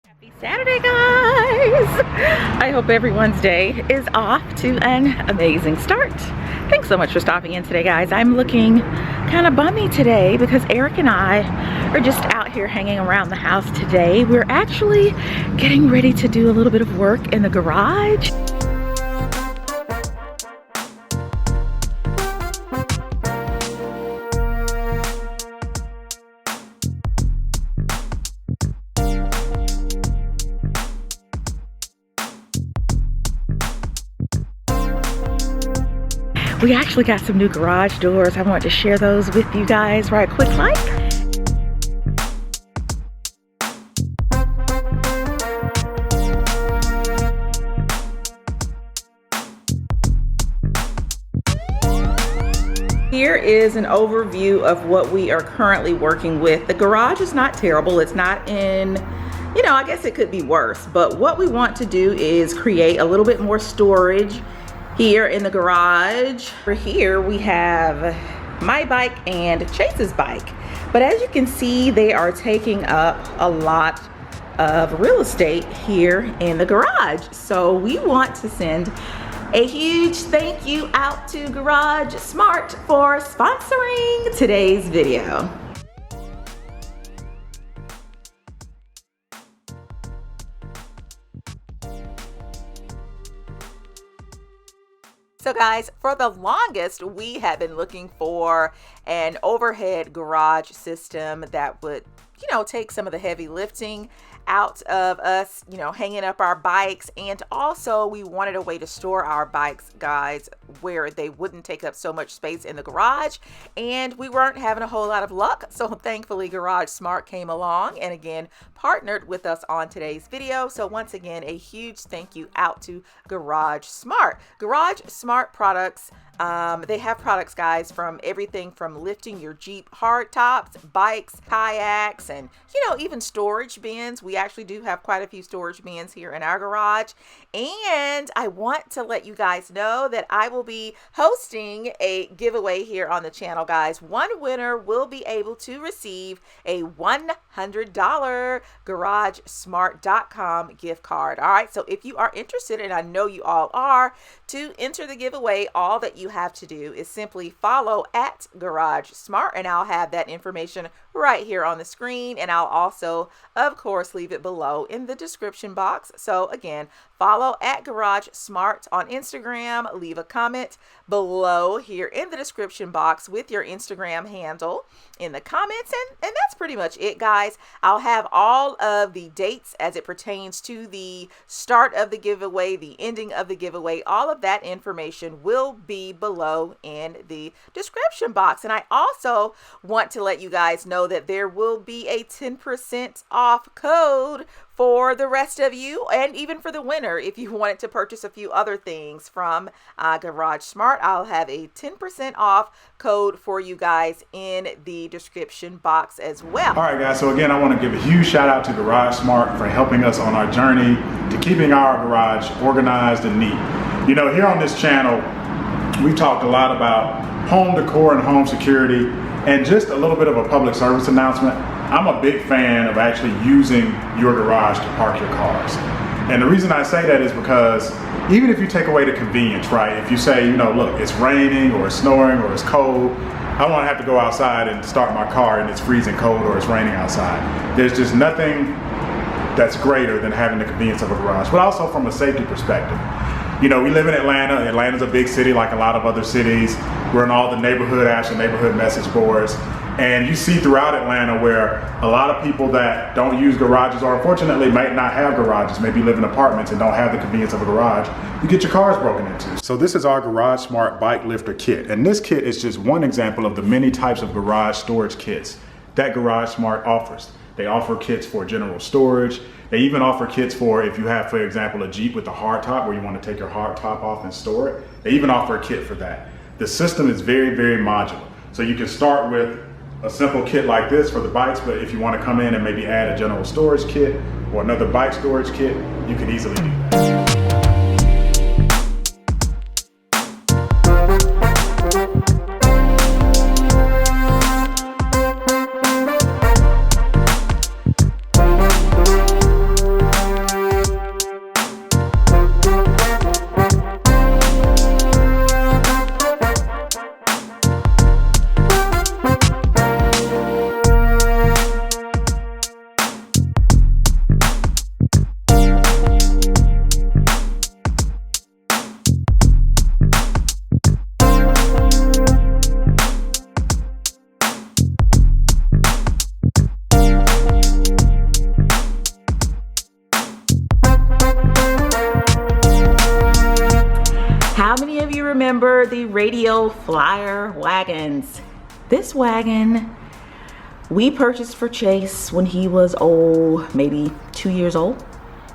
Happy Saturday, guys! I hope everyone's day is off to an amazing start. Thanks so much for stopping in today, guys. I'm looking kind of bummy today because Eric and I are just out here hanging around the house today. We're actually getting ready to do a little bit of work in the garage. We actually got some new garage doors. I wanted to share those with you guys right quick like. Here is an overview of what we are currently working with. The garage is not terrible. It's not in, I guess it could be worse, but what we want to do is create a little bit more storage here in the garage. For here we have my bike and Chase's bike, but as you can see, they are taking up a lot of real estate here in the garage. So we want to send a huge thank you out to Garage Smart for sponsoring today's video. So guys, for the longest, we have been looking for an overhead garage system that would, take some of the heavy lifting out of us, hanging up our bikes. And also we wanted a way to store our bikes, guys, where they wouldn't take up so much space in the garage. And we weren't having a whole lot of luck. So thankfully Garage Smart came along and again partnered with us on today's video. So once again, a huge thank you out to Garage Smart. Garage Smart products, they have products, guys, from everything from lifting your Jeep hard tops, bikes, kayaks, and even storage bins. We actually do have quite a few storage bins here in our garage. And I want to let you guys know that I will be hosting a giveaway here on the channel, guys. One winner will be able to receive a $100 GarageSmart.com gift card. All right, so if you are interested, and I know you all are, to enter the giveaway, all that you have to do is simply follow at Garage Smart, and I'll have that information right here on the screen, and I'll also, of course, leave it below in the description box. So again, follow at Garage Smart on Instagram, leave a comment below here in the description box with your Instagram handle in the comments, and that's pretty much it, guys. I'll have all of the dates as it pertains to the start of the giveaway, the ending of the giveaway. All of that information will be below in the description box. And I also want to let you guys know that there will be a 10% off code for the rest of you, and even for the winner, if you wanted to purchase a few other things from Garage Smart, I'll have a 10% off code for you guys in the description box as well. All right, guys, so again, I want to give a huge shout out to Garage Smart for helping us on our journey to keeping our garage organized and neat. Here on this channel, we've talked a lot about home decor and home security, and just a little bit of a public service announcement. I'm a big fan of actually using your garage to park your cars. And the reason I say that is because even if you take away the convenience, right? If you say, look, it's raining or it's snowing or it's cold, I don't want to have to go outside and start my car and it's freezing cold or it's raining outside. There's just nothing that's greater than having the convenience of a garage, but also from a safety perspective. We live in Atlanta. Atlanta's a big city like a lot of other cities. We're in all the neighborhood apps and neighborhood message boards. And you see throughout Atlanta where a lot of people that don't use garages, or unfortunately might not have garages, maybe live in apartments and don't have the convenience of a garage, you get your cars broken into. So this is our Garage Smart Bike Lifter Kit. And this kit is just one example of the many types of garage storage kits that Garage Smart offers. They offer kits for general storage. They even offer kits for if you have, for example, a Jeep with a hard top where you want to take your hard top off and store it. They even offer a kit for that. The system is very, very modular. So you can start with a simple kit like this for the bikes, but if you want to come in and maybe add a general storage kit or another bike storage kit, you can easily do that. remember the radio flyer wagons. This wagon we purchased for Chase when he was maybe 2 years old.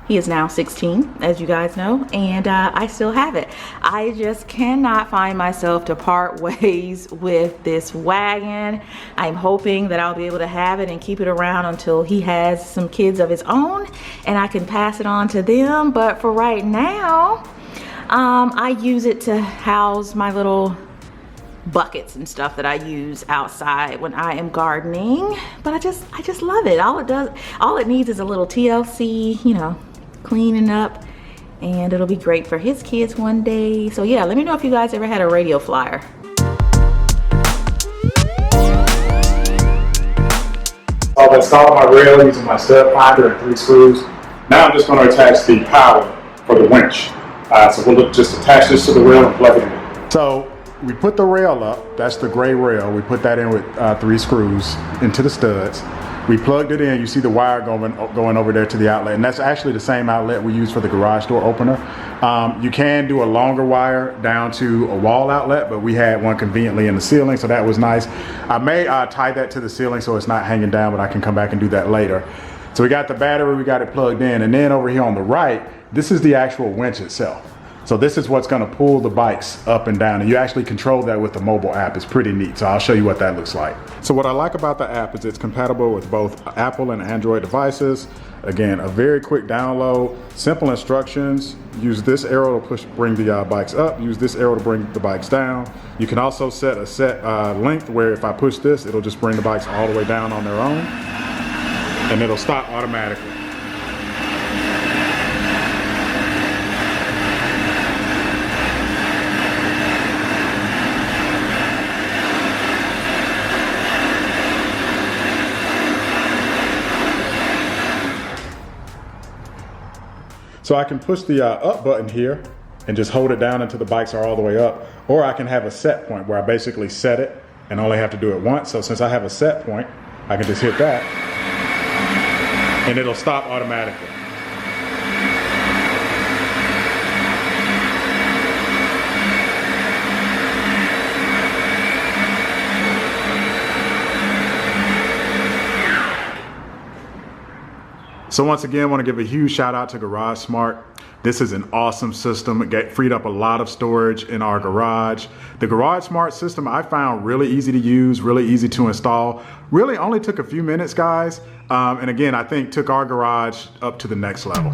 He is now 16, as you guys know, and I still have it. I just cannot find myself to part ways with this wagon. I'm hoping that I'll be able to have it and keep it around until he has some kids of his own and I can pass it on to them. But for right now, I use it to house my little buckets and stuff that I use outside when I am gardening. But I just love it. All it needs is a little TLC, you know, cleaning up, and it'll be great for his kids one day. So yeah, let me know if you guys ever had a radio flyer. I've installed my rail using my stud finder and 3 screws. Now I'm just going to attach the power for the winch. So we'll just attach this to the rail and plug it in. So we put the rail up, that's the gray rail. We put that in with 3 screws into the studs. We plugged it in. You see the wire going over there to the outlet, and that's actually the same outlet we use for the garage door opener. You can do a longer wire down to a wall outlet, but we had one conveniently in the ceiling, so that was nice. I may tie that to the ceiling so it's not hanging down, but I can come back and do that later. So we got the battery, we got it plugged in, and then over here on the right, this is the actual winch itself. So this is what's gonna pull the bikes up and down, and you actually control that with the mobile app. It's pretty neat, so I'll show you what that looks like. So what I like about the app is it's compatible with both Apple and Android devices. Again, a very quick download, simple instructions. Use this arrow to bring the bikes up, use this arrow to bring the bikes down. You can also set a length where if I push this, it'll just bring the bikes all the way down on their own, and it'll stop automatically. So I can push the up button here and just hold it down until the bikes are all the way up. Or I can have a set point where I basically set it and only have to do it once. So since I have a set point, I can just hit that and it'll stop automatically. So once again, I want to give a huge shout out to Garage Smart. This is an awesome system. It freed up a lot of storage in our garage. The Garage Smart system I found really easy to use, really easy to install. Really only took a few minutes, guys. And again, I think took our garage up to the next level.